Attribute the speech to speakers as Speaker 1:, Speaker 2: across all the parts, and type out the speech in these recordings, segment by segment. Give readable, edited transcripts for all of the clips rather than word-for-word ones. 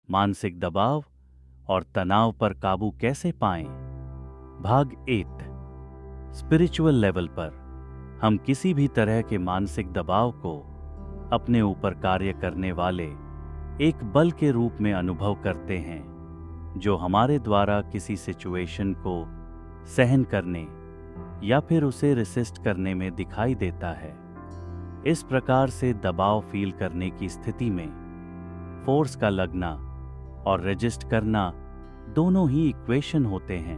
Speaker 1: मानसिक दबाव और तनाव पर काबू कैसे पाएं। भाग 8। स्पिरिचुअल लेवल पर हम किसी भी तरह के मानसिक दबाव को अपने ऊपर कार्य करने वाले एक बल के रूप में अनुभव करते हैं, जो हमारे द्वारा किसी सिचुएशन को सहन करने या फिर उसे रेसिस्ट करने में दिखाई देता है। इस प्रकार से दबाव फील करने की स्थिति में फोर्स का लगना और रेजिस्ट करना दोनों ही इक्वेशन होते हैं,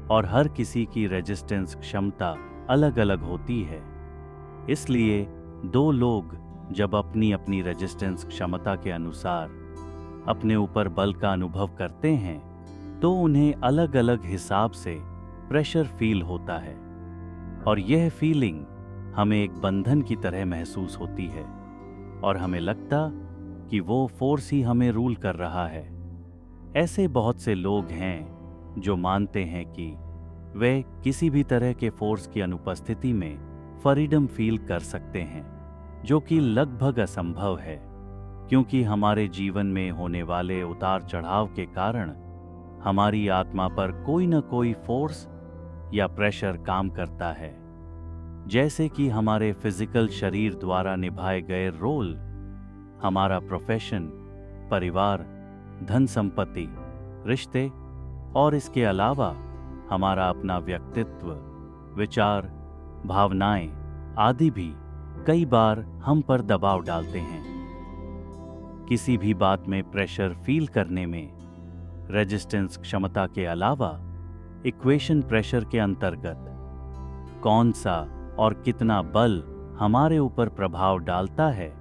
Speaker 1: और हर किसी की रेजिस्टेंस क्षमता अलग अलग होती है। इसलिए दो लोग जब अपनी अपनी रेजिस्टेंस क्षमता के अनुसार अपने ऊपर बल का अनुभव करते हैं तो उन्हें अलग अलग हिसाब से प्रेशर फील होता है, और यह फीलिंग हमें एक बंधन की तरह महसूस होती है और हमें लगता कि वो फोर्स ही हमें रूल कर रहा है। ऐसे बहुत से लोग हैं जो मानते हैं कि वे किसी भी तरह के फोर्स की अनुपस्थिति में फ्रीडम फील कर सकते हैं, जो कि लगभग असंभव है, क्योंकि हमारे जीवन में होने वाले उतार चढ़ाव के कारण हमारी आत्मा पर कोई न कोई फोर्स या प्रेशर काम करता है। जैसे कि हमारे फिजिकल शरीर द्वारा निभाए गए रोल, हमारा प्रोफेशन, परिवार, धन संपत्ति, रिश्ते और इसके अलावा हमारा अपना व्यक्तित्व, विचार, भावनाएं आदि भी कई बार हम पर दबाव डालते हैं। किसी भी बात में प्रेशर फील करने में रेजिस्टेंस क्षमता के अलावा इक्वेशन प्रेशर के अंतर्गत कौन सा और कितना बल हमारे ऊपर प्रभाव डालता है,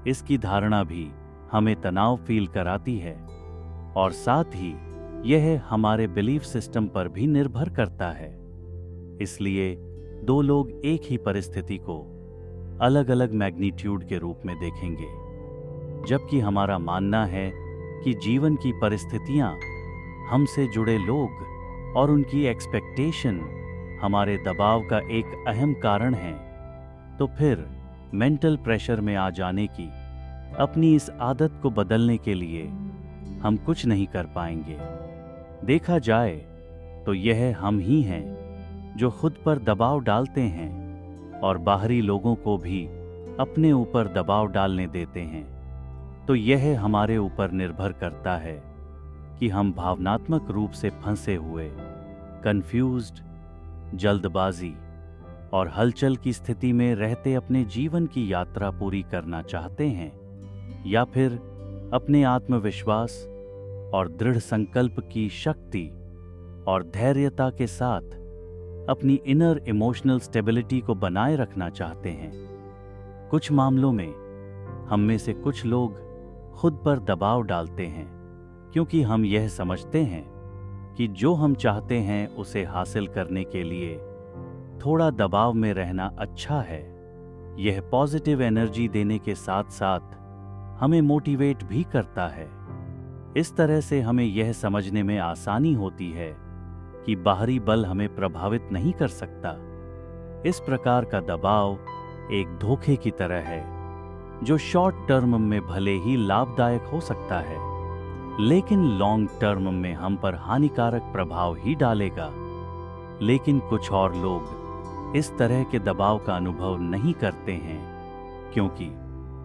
Speaker 1: इसकी धारणा भी हमें तनाव फील कराती है, और साथ ही यह हमारे बिलीफ सिस्टम पर भी निर्भर करता है। इसलिए दो लोग एक ही परिस्थिति को अलग अलग मैग्नीट्यूड के रूप में देखेंगे, जबकि हमारा मानना है कि जीवन की परिस्थितियां, हमसे जुड़े लोग और उनकी एक्सपेक्टेशन हमारे दबाव का एक अहम कारण है। तो फिर मेंटल प्रेशर में आ जाने की अपनी इस आदत को बदलने के लिए हम कुछ नहीं कर पाएंगे। देखा जाए तो यह हम ही हैं जो खुद पर दबाव डालते हैं और बाहरी लोगों को भी अपने ऊपर दबाव डालने देते हैं। तो यह हमारे ऊपर निर्भर करता है कि हम भावनात्मक रूप से फंसे हुए, कंफ्यूज्ड, जल्दबाजी और हलचल की स्थिति में रहते अपने जीवन की यात्रा पूरी करना चाहते हैं, या फिर अपने आत्मविश्वास और दृढ़ संकल्प की शक्ति और धैर्यता के साथ अपनी इनर इमोशनल स्टेबिलिटी को बनाए रखना चाहते हैं। कुछ मामलों में हम में से कुछ लोग खुद पर दबाव डालते हैं क्योंकि हम यह समझते हैं कि जो हम चाहते हैं उसे हासिल करने के लिए थोड़ा दबाव में रहना अच्छा है। यह पॉजिटिव एनर्जी देने के साथ साथ हमें मोटिवेट भी करता है। इस तरह से हमें यह समझने में आसानी होती है कि बाहरी बल हमें प्रभावित नहीं कर सकता। इस प्रकार का दबाव एक धोखे की तरह है, जो शॉर्ट टर्म में भले ही लाभदायक हो सकता है, लेकिन लॉन्ग टर्म में हम पर हानिकारक प्रभाव ही डालेगा। लेकिन कुछ और लोग इस तरह के दबाव का अनुभव नहीं करते हैं क्योंकि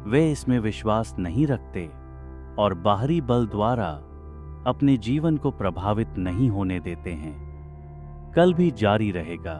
Speaker 1: वे इसमें विश्वास नहीं रखते और बाहरी बल द्वारा अपने जीवन को प्रभावित नहीं होने देते हैं। कल भी जारी रहेगा।